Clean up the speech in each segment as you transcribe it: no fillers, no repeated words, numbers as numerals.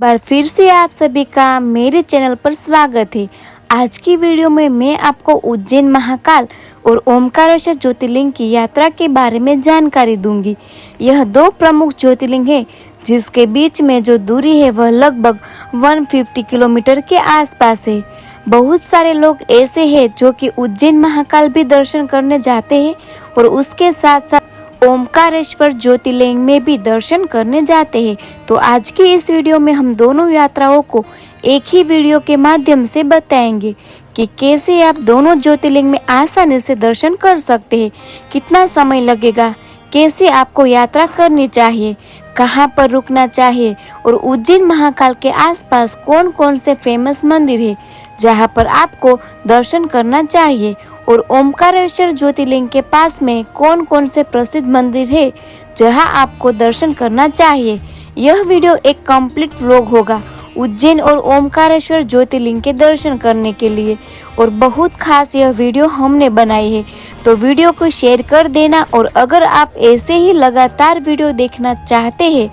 बार फिर से आप सभी का मेरे चैनल पर स्वागत है। आज की वीडियो में मैं आपको उज्जैन महाकाल और ओमकारेश्वर ज्योतिर्लिंग की यात्रा के बारे में जानकारी दूंगी। यह दो प्रमुख ज्योतिर्लिंग है जिसके बीच में जो दूरी है वह लगभग 150 किलोमीटर के आसपास है। बहुत सारे लोग ऐसे हैं जो कि उज्जैन महाकाल भी दर्शन करने जाते हैं और उसके साथ साथ ओमकारेश्वर ज्योतिर्लिंग में भी दर्शन करने जाते हैं। तो आज की इस वीडियो में हम दोनों यात्राओं को एक ही वीडियो के माध्यम से बताएंगे कि कैसे आप दोनों ज्योतिर्लिंग में आसानी से दर्शन कर सकते हैं, कितना समय लगेगा, कैसे आपको यात्रा करनी चाहिए, कहाँ पर रुकना चाहिए और उज्जैन महाकाल के आसपास कौन कौन से फेमस मंदिर है जहाँ पर आपको दर्शन करना चाहिए और ओमकारेश्वर ज्योतिर्लिंग के पास में कौन कौन से प्रसिद्ध मंदिर है जहां आपको दर्शन करना चाहिए। यह वीडियो एक कंप्लीट व्लॉग होगा उज्जैन और ओमकारेश्वर ज्योतिर्लिंग के दर्शन करने के लिए और बहुत खास यह वीडियो हमने बनाई है। तो वीडियो को शेयर कर देना और अगर आप ऐसे ही लगातार वीडियो देखना चाहते हैं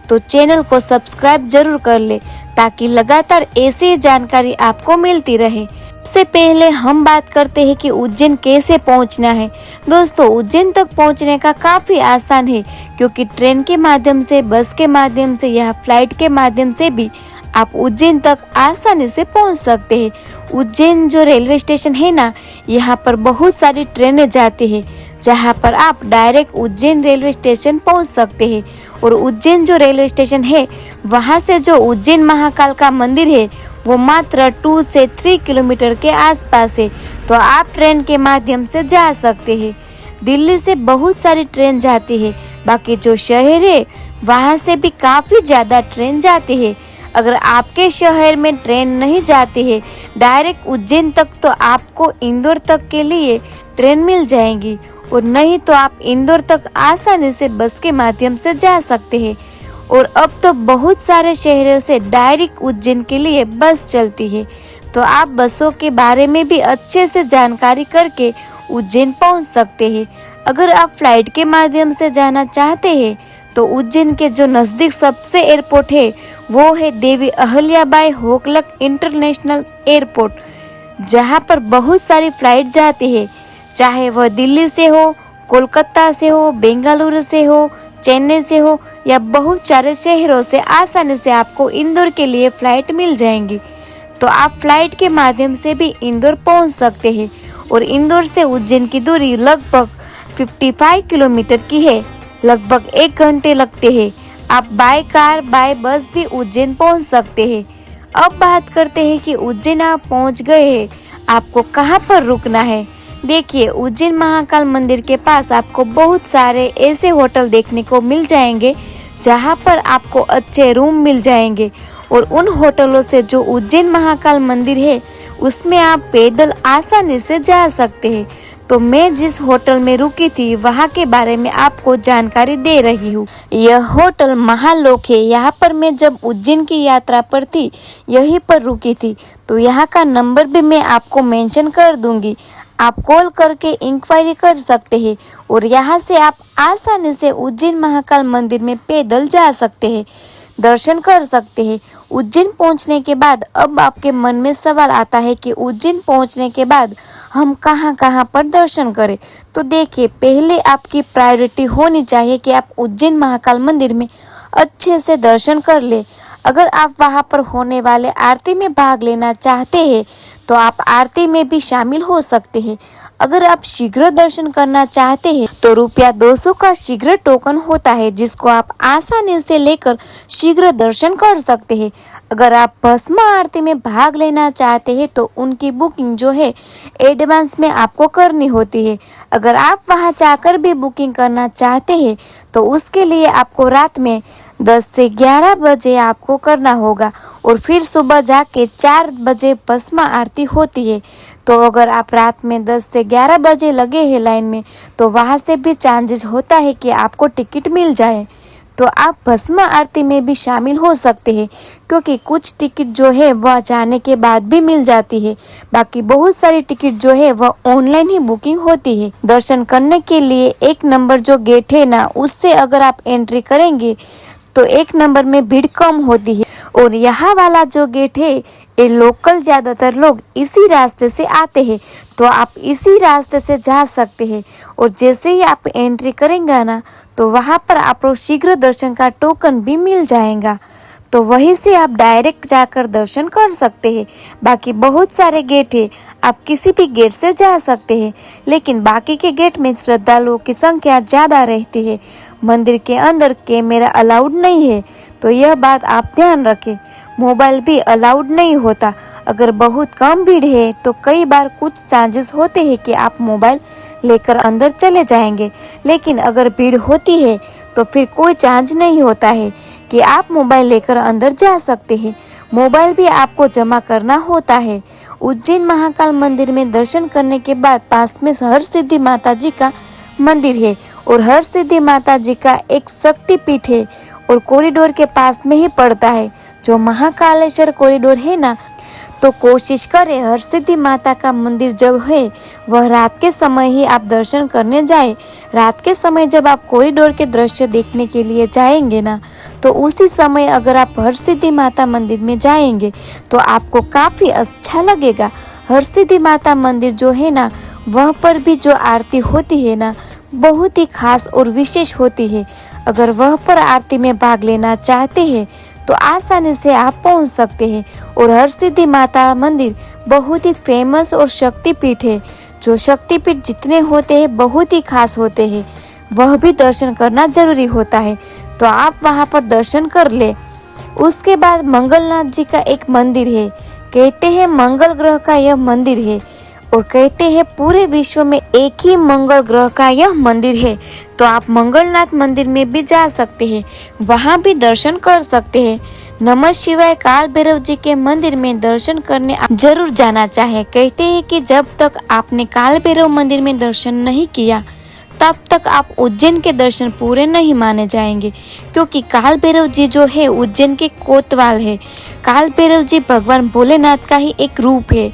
तो चैनल को सब्सक्राइब जरूर कर ले ताकि लगातार ऐसी जानकारी आपको मिलती रहे। सबसे पहले हम बात करते हैं कि उज्जैन कैसे पहुंचना है। दोस्तों, उज्जैन तक पहुंचने का काफ़ी आसान है क्योंकि ट्रेन के माध्यम से, बस के माध्यम से या फ्लाइट के माध्यम से भी आप उज्जैन तक आसानी से पहुंच सकते हैं। उज्जैन जो रेलवे स्टेशन है ना, यहाँ पर बहुत सारी ट्रेनें जाती है जहाँ पर आप डायरेक्ट उज्जैन रेलवे स्टेशन पहुँच सकते हैं और उज्जैन जो रेलवे स्टेशन है वहाँ से जो उज्जैन महाकाल का मंदिर है वो मात्र 2 से 3 किलोमीटर के आसपास है। तो आप ट्रेन के माध्यम से जा सकते हैं। दिल्ली से बहुत सारी ट्रेन जाती है, बाकी जो शहर है वहाँ से भी काफ़ी ज़्यादा ट्रेन जाती है। अगर आपके शहर में ट्रेन नहीं जाती है डायरेक्ट उज्जैन तक तो आपको इंदौर तक के लिए ट्रेन मिल जाएगी और नहीं तो आप इंदौर तक आसानी से बस के माध्यम से जा सकते हैं। और अब तो बहुत सारे शहरों से डायरेक्ट उज्जैन के लिए बस चलती है, तो आप बसों के बारे में भी अच्छे से जानकारी करके उज्जैन पहुंच सकते हैं। अगर आप फ्लाइट के माध्यम से जाना चाहते हैं तो उज्जैन के जो नज़दीक सबसे एयरपोर्ट है वो है देवी अहिल्याबाई होलकर इंटरनेशनल एयरपोर्ट, जहां पर बहुत सारी फ्लाइट जाती है, चाहे वह दिल्ली से हो, कोलकाता से हो, बेंगलुरु से हो, चेन्नई से हो या बहुत सारे शहरों से आसानी से आपको इंदौर के लिए फ्लाइट मिल जाएंगी। तो आप फ्लाइट के माध्यम से भी इंदौर पहुंच सकते हैं और इंदौर से उज्जैन की दूरी लगभग 55 किलोमीटर की है। लगभग 1 घंटे लगते हैं। आप बाय कार, बाय बस भी उज्जैन पहुंच सकते हैं। अब बात करते हैं कि उज्जैन आप पहुंच गए हैं, आपको कहां पर रुकना है। देखिए, उज्जैन महाकाल मंदिर के पास आपको बहुत सारे ऐसे होटल देखने को मिल जाएंगे जहां पर आपको अच्छे रूम मिल जाएंगे और उन होटलों से जो उज्जैन महाकाल मंदिर है उसमें आप पैदल आसानी से जा सकते हैं। तो मैं जिस होटल में रुकी थी वहां के बारे में आपको जानकारी दे रही हूँ। यह होटल महालोक है। यहाँ पर मैं जब उज्जैन की यात्रा पर थी यहीं पर रुकी थी, तो यहाँ का नंबर भी मैं आपको मेंशन कर दूंगी। आप कॉल करके इंक्वायरी कर सकते हैं और यहाँ से आप आसानी से उज्जैन महाकाल मंदिर में पैदल जा सकते हैं, दर्शन कर सकते हैं। उज्जैन पहुँचने के बाद अब आपके मन में सवाल आता है कि उज्जैन पहुँचने के बाद हम कहाँ कहाँ पर दर्शन करें। तो देखिए, पहले आपकी प्रायोरिटी होनी चाहिए कि आप उज्जैन महाकाल मंदिर में अच्छे से दर्शन कर ले। अगर आप वहां पर होने वाले आरती में भाग लेना चाहते हैं तो आप आरती में भी शामिल हो सकते हैं। अगर आप शीघ्र दर्शन करना चाहते हैं तो ₹200 का शीघ्र टोकन होता है जिसको आप आसानी से लेकर शीघ्र दर्शन कर सकते हैं। अगर आप भस्म आरती में भाग लेना चाहते हैं तो उनकी बुकिंग जो है एडवांस में आपको करनी होती है। अगर आप वहां जाकर भी बुकिंग करना चाहते हैं तो उसके लिए आपको रात में 10 से 11 बजे आपको करना होगा और फिर सुबह जाके 4 बजे भस्म आरती होती है। तो अगर आप रात में 10 से 11 बजे लगे हैं लाइन में तो वहाँ से भी चांसेस होता है कि आपको टिकट मिल जाए, तो आप भस्म आरती में भी शामिल हो सकते हैं क्योंकि कुछ टिकट जो है वह जाने के बाद भी मिल जाती है। बाकी बहुत सारी टिकट जो है वह ऑनलाइन ही बुकिंग होती है। दर्शन करने के लिए 1 नंबर जो गेट है ना, उससे अगर आप एंट्री करेंगे तो 1 नंबर में भीड़ कम होती है और यहाँ वाला जो गेट है ये लोकल ज़्यादातर लोग इसी रास्ते से आते हैं, तो आप इसी रास्ते से जा सकते हैं। और जैसे ही आप एंट्री करेंगे ना, तो वहाँ पर आपको शीघ्र दर्शन का टोकन भी मिल जाएगा, तो वहीं से आप डायरेक्ट जाकर दर्शन कर सकते हैं। बाकी बहुत सारे गेट है, आप किसी भी गेट से जा सकते हैं, लेकिन बाकी के गेट में श्रद्धालुओं की संख्या ज़्यादा रहती है। मंदिर के अंदर कैमरा अलाउड नहीं है, तो यह बात आप ध्यान रखें। मोबाइल भी अलाउड नहीं होता। अगर बहुत कम भीड़ है तो कई बार कुछ चांसेस होते हैं कि आप मोबाइल लेकर अंदर चले जाएंगे, लेकिन अगर भीड़ होती है तो फिर कोई चांस नहीं होता है कि आप मोबाइल लेकर अंदर जा सकते हैं। मोबाइल भी आपको जमा करना होता है। उज्जैन महाकाल मंदिर में दर्शन करने के बाद पास में हरसिद्धि माता जी का मंदिर है, और हरसिद्धि माता जी का एक शक्तिपीठ है और कॉरिडोर के पास में ही पड़ता है। जो महाकालेश्वर कॉरिडोर है ना, तो कोशिश करें हरसिद्धि माता का मंदिर जब है वह रात के समय ही आप दर्शन करने जाए। रात के समय जब आप कॉरिडोर के दृश्य देखने के लिए जाएंगे ना, तो उसी समय अगर आप हरसिद्धि माता मंदिर में जाएंगे तो आपको काफ़ी अच्छा लगेगा। हरसिद्धि माता मंदिर जो है ना, वह पर भी जो आरती होती है ना, बहुत ही खास और विशेष होती है। अगर वह पर आरती में भाग लेना चाहते हैं तो आसानी से आप पहुंच सकते हैं। और हरसिद्धि माता मंदिर बहुत ही फेमस और शक्तिपीठ है। जो शक्तिपीठ जितने होते हैं बहुत ही खास होते हैं, वह भी दर्शन करना जरूरी होता है, तो आप वहां पर दर्शन कर ले। उसके बाद मंगलनाथ जी का एक मंदिर है। कहते हैं मंगल ग्रह का यह मंदिर है, और कहते हैं पूरे विश्व में एक ही मंगल ग्रह का यह मंदिर है, तो आप मंगलनाथ मंदिर में भी जा सकते हैं, वहां भी दर्शन कर सकते हैं। नमः शिवाय काल भैरव जी के मंदिर में दर्शन करने आप जरूर जाना चाहे। कहते हैं कि जब तक आपने काल भैरव मंदिर में दर्शन नहीं किया तब तक आप उज्जैन के दर्शन पूरे नहीं माने जाएंगे, क्योंकि काल भैरव जी जो है उज्जैन के कोतवाल है। काल भैरव जी भगवान भोलेनाथ का ही एक रूप है,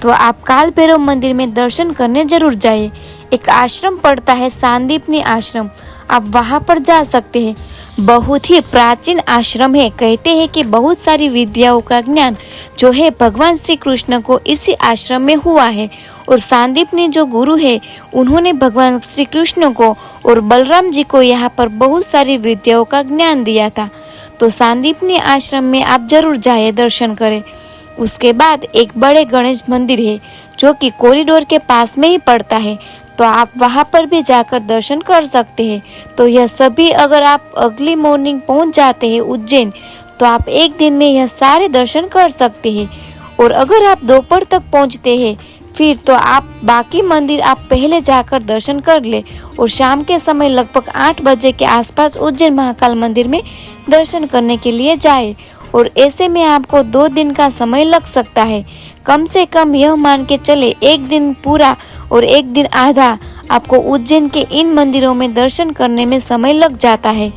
तो आप काल भैरव मंदिर में दर्शन करने जरूर जाइए। एक आश्रम पड़ता है सांदीपनी आश्रम, आप वहां पर जा सकते हैं। बहुत ही प्राचीन आश्रम है। कहते हैं कि बहुत सारी विद्याओं का ज्ञान जो है भगवान श्री कृष्ण को इसी आश्रम में हुआ है, और सांदीपनी जो गुरु है उन्होंने भगवान श्री कृष्ण को और बलराम जी को यहाँ पर बहुत सारी विद्याओं का ज्ञान दिया था। तो सांदीपनी आश्रम में आप जरूर जाइए, दर्शन करें। उसके बाद एक बड़े गणेश मंदिर है जो कि कॉरिडोर के पास में ही पड़ता है, तो आप वहां पर भी जाकर दर्शन कर सकते हैं। तो यह सभी अगर आप अगली मॉर्निंग पहुंच जाते हैं उज्जैन, तो आप एक दिन में यह सारे दर्शन कर सकते हैं। और अगर आप दोपहर तक पहुंचते हैं फिर तो आप बाकी मंदिर आप पहले जाकर दर्शन कर ले, और शाम के समय लगभग 8 बजे के आसपास उज्जैन महाकाल मंदिर में दर्शन करने के लिए जाए। और ऐसे में आपको 2 दिन का समय लग सकता है। कम से कम यह मान के चले 1 दिन पूरा और 1 दिन आधा आपको उज्जैन के इन मंदिरों में दर्शन करने में समय लग जाता है।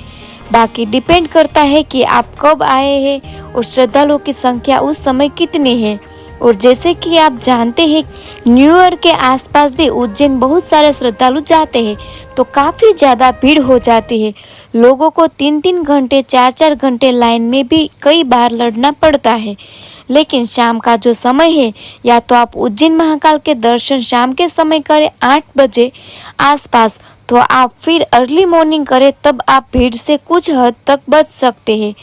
बाकी डिपेंड करता है कि आप कब आए हैं और श्रद्धालुओं की संख्या उस समय कितनी है। और जैसे कि आप जानते हैं न्यू ईयर के आसपास भी उज्जैन बहुत सारे श्रद्धालु जाते हैं, तो काफ़ी ज़्यादा भीड़ हो जाती है। लोगों को 3-3 घंटे 4-4 घंटे लाइन में भी कई बार लड़ना पड़ता है। लेकिन शाम का जो समय है, या तो आप उज्जैन महाकाल के दर्शन शाम के समय करें 8 बजे आसपास, तो आप फिर अर्ली मॉर्निंग करें, तब आप भीड़ से कुछ हद तक बच सकते हैं।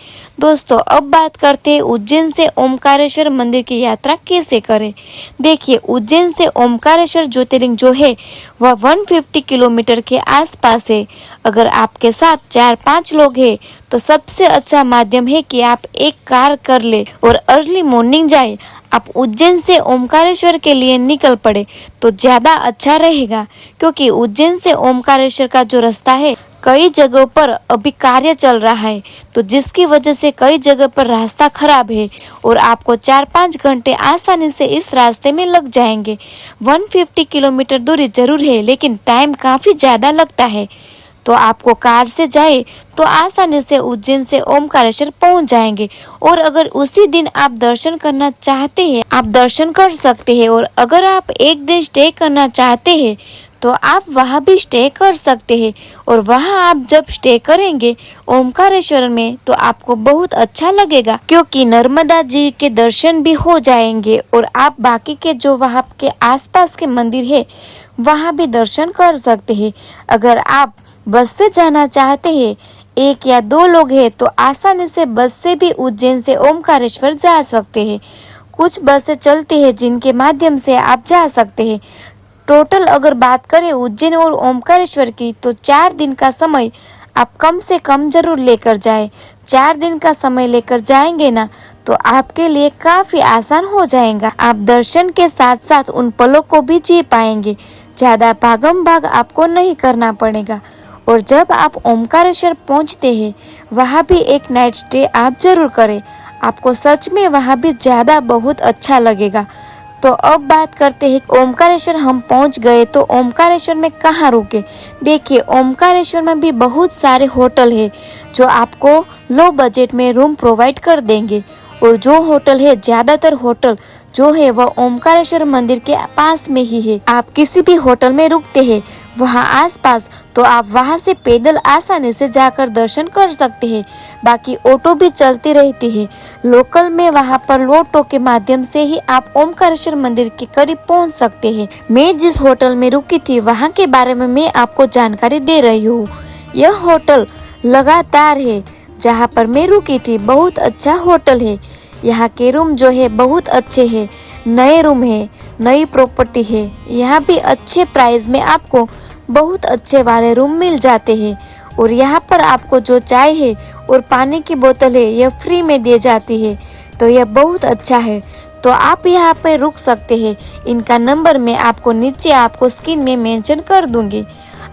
दोस्तों अब बात करते हैं उज्जैन से ओमकारेश्वर मंदिर की यात्रा कैसे करें। देखिए उज्जैन से ओमकारेश्वर ज्योतिर्लिंग जो है वह 150 किलोमीटर के आसपास है। अगर आपके साथ 4-5 लोग हैं तो सबसे अच्छा माध्यम है कि आप एक कार कर ले और अर्ली मॉर्निंग जाए। आप उज्जैन से ओमकारेश्वर के लिए निकल पड़े तो ज़्यादा अच्छा रहेगा, क्योंकि उज्जैन से ओमकारेश्वर का जो रास्ता है कई जगहों पर अभी कार्य चल रहा है, तो जिसकी वजह से कई जगह पर रास्ता खराब है और आपको 4-5 घंटे आसानी से इस रास्ते में लग जाएंगे। 150 किलोमीटर दूरी जरूर है, लेकिन टाइम काफ़ी ज़्यादा लगता है। तो आपको कार से जाए तो आसानी से उज्जैन से ओमकारेश्वर पहुंच जाएंगे। और अगर उसी दिन आप दर्शन करना चाहते हैं आप दर्शन कर सकते हैं। और अगर आप एक दिन स्टे करना चाहते हैं तो तो आप वहाँ भी स्टे कर सकते हैं। और वहाँ आप जब स्टे करेंगे ओमकारेश्वर में तो आपको बहुत अच्छा लगेगा, क्योंकि नर्मदा जी के दर्शन भी हो जाएंगे और आप बाकी के जो वहाँ के आसपास के मंदिर है वहाँ भी दर्शन कर सकते हैं। अगर आप बस से जाना चाहते हैं, 1 या 2 लोग हैं, तो आसानी से बस से भी उज्जैन से ओमकारेश्वर जा सकते हैं। कुछ बसें चलती है जिनके माध्यम से आप जा सकते हैं। टोटल अगर बात करें उज्जैन और ओमकारेश्वर की तो 4 दिन का समय आप कम से कम जरूर लेकर जाएं। 4 दिन का समय लेकर जाएंगे ना तो आपके लिए काफी आसान हो जाएगा। आप दर्शन के साथ साथ उन पलों को भी जी पाएंगे। ज्यादा भागम भाग आपको नहीं करना पड़ेगा। और जब आप ओमकारेश्वर पहुंचते हैं वहाँ भी एक नाइट स्टे आप जरूर करें। आपको सच में वहाँ भी ज्यादा बहुत अच्छा लगेगा। तो अब बात करते हैं ओमकारेश्वर हम पहुंच गए तो ओमकारेश्वर में कहाँ रुके। देखिए ओमकारेश्वर में भी बहुत सारे होटल है जो आपको लो बजट में रूम प्रोवाइड कर देंगे। और जो होटल है, ज्यादातर होटल जो है वह ओमकारेश्वर मंदिर के पास में ही है। आप किसी भी होटल में रुकते हैं वहाँ आसपास तो आप वहाँ से पैदल आसानी से जाकर दर्शन कर सकते हैं। बाकी ऑटो भी चलती रहती है लोकल में। वहाँ पर ऑटो के माध्यम से ही आप ओमकारेश्वर मंदिर के करीब पहुँच सकते हैं। मैं जिस होटल में रुकी थी वहाँ के बारे में मैं आपको जानकारी दे रही हूँ। यह होटल लगातार है जहाँ पर मैं रुकी थी, बहुत अच्छा होटल है। यहाँ के रूम जो है बहुत अच्छे है, नए रूम है, नई प्रॉपर्टी है। यहाँ भी अच्छे प्राइस में आपको बहुत अच्छे वाले रूम मिल जाते हैं। और यहाँ पर आपको जो चाय है और पानी की बोतल है यह फ्री में दी जाती है, तो यह बहुत अच्छा है। तो आप यहाँ पे रुक सकते हैं। इनका नंबर मैं आपको नीचे आपको स्क्रीन में मेंशन कर दूंगी,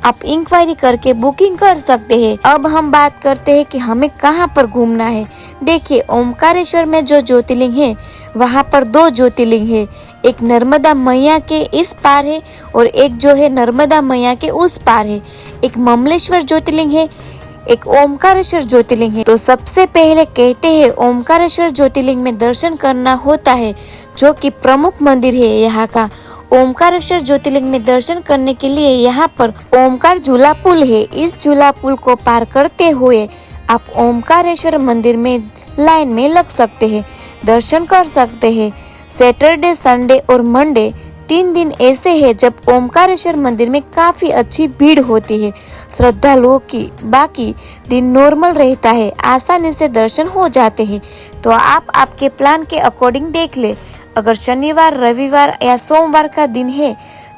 आप इंक्वायरी करके बुकिंग कर सकते हैं। अब हम बात करते हैं कि हमें कहाँ पर घूमना है। देखिए ओमकारेश्वर में जो ज्योतिर्लिंग है वहाँ पर 2 ज्योतिर्लिंग है, एक नर्मदा मैया के इस पार है और एक जो है नर्मदा मैया के उस पार है। एक ममलेश्वर ज्योतिर्लिंग है, एक ओमकारेश्वर ज्योतिर्लिंग है। तो सबसे पहले कहते हैं ओमकारेश्वर ज्योतिर्लिंग में दर्शन करना होता है, जो कि प्रमुख मंदिर है यहाँ का। ओमकारेश्वर ज्योतिर्लिंग में दर्शन करने के लिए यहाँ पर ओमकार झूला पुल है। इस झूला पुल को पार करते हुए आप ओमकारेश्वर मंदिर में लाइन में लग सकते हैं, दर्शन कर सकते हैं। सैटरडे, संडे और मंडे 3 दिन ऐसे हैं जब ओमकारेश्वर मंदिर में काफी अच्छी भीड़ होती है श्रद्धालुओं की। बाकी दिन नॉर्मल रहता है, आसानी से दर्शन हो जाते हैं। तो आप आपके प्लान के अकॉर्डिंग देख ले। अगर शनिवार, रविवार या सोमवार का दिन है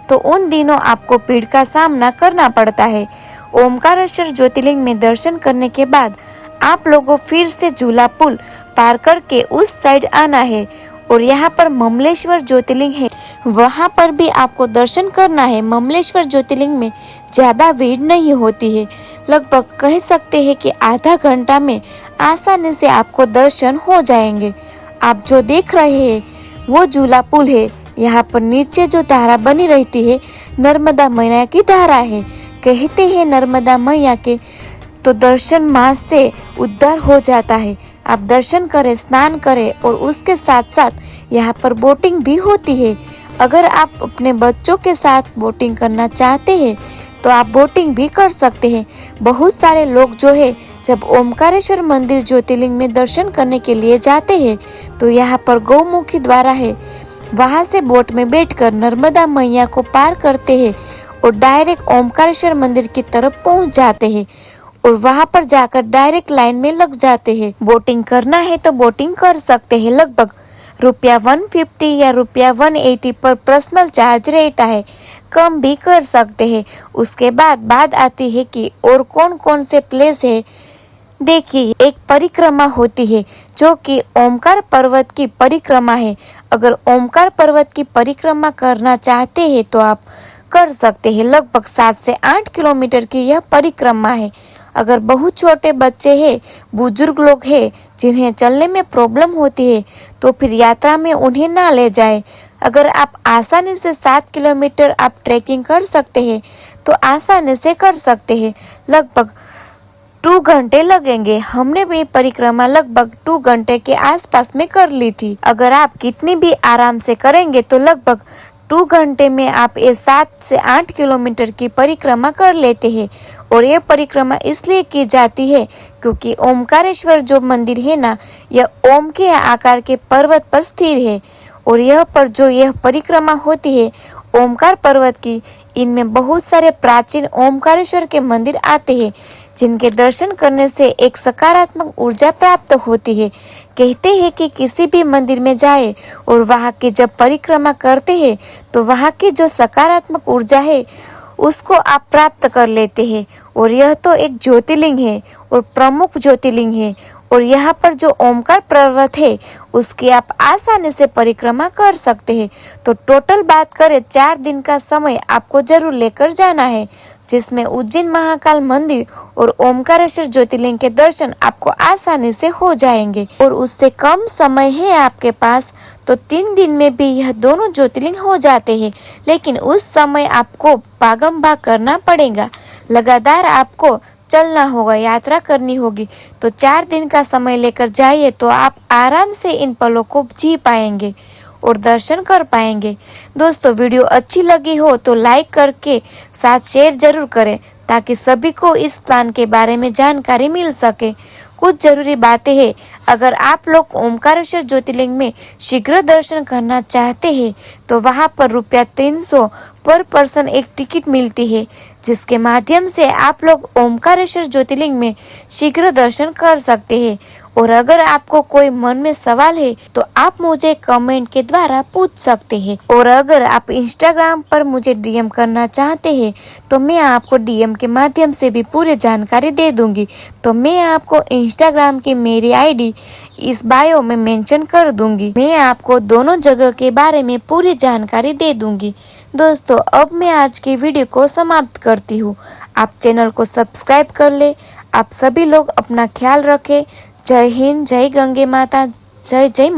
तो उन दिनों आपको भीड़ का सामना करना पड़ता है। ओमकारेश्वर ज्योतिर्लिंग में दर्शन करने के बाद आप लोगों फिर से झूला पुल पार करके उस साइड आना है। और यहाँ पर ममलेश्वर ज्योतिर्लिंग है, वहाँ पर भी आपको दर्शन करना है। ममलेश्वर ज्योतिर्लिंग में ज्यादा भीड़ नहीं होती है, लगभग कह सकते हैं कि आधा घंटा में आसानी से आपको दर्शन हो जाएंगे। आप जो देख रहे हैं वो झूला पुल है। यहाँ पर नीचे जो धारा बनी रहती है नर्मदा मैया की धारा है। कहते हैं नर्मदा मैया के तो दर्शन मास से उद्धार हो जाता है। आप दर्शन करें, स्नान करें और उसके साथ साथ यहाँ पर बोटिंग भी होती है। अगर आप अपने बच्चों के साथ बोटिंग करना चाहते हैं तो आप बोटिंग भी कर सकते हैं। बहुत सारे लोग जो है जब ओमकारेश्वर मंदिर ज्योतिर्लिंग में दर्शन करने के लिए जाते हैं तो यहाँ पर गौमुखी द्वारा है, वहाँ से बोट में बैठकर नर्मदा मैया को पार करते हैं और डायरेक्ट ओमकारेश्वर मंदिर की तरफ पहुँच जाते हैं। और वहाँ पर जाकर डायरेक्ट लाइन में लग जाते हैं। बोटिंग करना है तो बोटिंग कर सकते हैं। लगभग ₹150 या ₹180 पर पर्सनल चार्ज रहता है, कम भी कर सकते हैं। उसके बाद बात आती है कि और कौन कौन से प्लेस है। देखिए एक परिक्रमा होती है जो कि ओमकार पर्वत की परिक्रमा है। अगर ओमकार पर्वत की परिक्रमा करना चाहते हैं तो आप कर सकते हैं। लगभग 7 से 8 किलोमीटर की यह परिक्रमा है। अगर बहुत छोटे बच्चे हैं, बुजुर्ग लोग हैं जिन्हें चलने में प्रॉब्लम होती है तो फिर यात्रा में उन्हें ना ले जाए। अगर आप आसानी से 7 किलोमीटर आप ट्रैकिंग कर सकते हैं तो आसानी से कर सकते हैं। लगभग 2 घंटे लगेंगे। हमने भी परिक्रमा लगभग 2 घंटे के आसपास में कर ली थी। अगर आप कितनी भी आराम से करेंगे तो लगभग 2 घंटे में आप ये 7 से 8 किलोमीटर की परिक्रमा कर लेते हैं। और ये परिक्रमा इसलिए की जाती है क्योंकि ओमकारेश्वर जो मंदिर है ना, यह ओम के आकार के पर्वत पर स्थिर है। और यह परिक्रमा होती है ओमकार पर्वत की, इनमें बहुत सारे प्राचीन ओमकारेश्वर के मंदिर आते हैं, जिनके दर्शन करने से एक सकारात्मक ऊर्जा प्राप्त होती है। कहते हैं कि किसी भी मंदिर में जाए और वहाँ की जब परिक्रमा करते हैं तो वहाँ की जो सकारात्मक ऊर्जा है उसको आप प्राप्त कर लेते हैं। और यह तो एक ज्योतिर्लिंग है और प्रमुख ज्योतिर्लिंग है। और यहाँ पर जो ओमकार पर्वत है उसकी आप आसानी से परिक्रमा कर सकते हैं। तो टोटल बात करें 4 दिन का समय आपको जरूर लेकर जाना है, जिसमें उज्जैन महाकाल मंदिर और ओमकारेश्वर ज्योतिर्लिंग के दर्शन आपको आसानी से हो जाएंगे। और उससे कम समय है आपके पास तो 3 दिन में भी यह दोनों ज्योतिर्लिंग हो जाते हैं। लेकिन उस समय आपको भागम भाग करना पड़ेगा, लगातार आपको चलना होगा, यात्रा करनी होगी। तो 4 दिन का समय लेकर जाइए तो आप आराम से इन पलों को जी पाएंगे और दर्शन कर पाएंगे। दोस्तों, वीडियो अच्छी लगी हो तो लाइक करके साथ शेयर जरूर करें ताकि सभी को इस प्लान के बारे में जानकारी मिल सके। कुछ जरूरी बातें हैं, अगर आप लोग ओमकारेश्वर ज्योतिर्लिंग में शीघ्र दर्शन करना चाहते हैं तो वहां पर ₹300 पर पर्सन एक टिकट मिलती है, जिसके माध्यम से आप लोग ओमकारेश्वर ज्योतिर्लिंग में शीघ्र दर्शन कर सकते हैं। और अगर आपको कोई मन में सवाल है तो आप मुझे कमेंट के द्वारा पूछ सकते हैं। और अगर आप इंस्टाग्राम पर मुझे डीएम करना चाहते हैं तो मैं आपको डीएम के माध्यम से भी पूरी जानकारी दे दूंगी। तो मैं आपको इंस्टाग्राम की मेरी आईडी इस बायो में मेंशन कर दूंगी। मैं आपको दोनों जगह के बारे में पूरी जानकारी दे दूंगी। दोस्तों, अब मैं आज की वीडियो को समाप्त करती हूँ। आप चैनल को सब्सक्राइब कर ले। आप सभी लोग अपना ख्याल रखें। जय हिंद, जय गंगे माता, जय जय।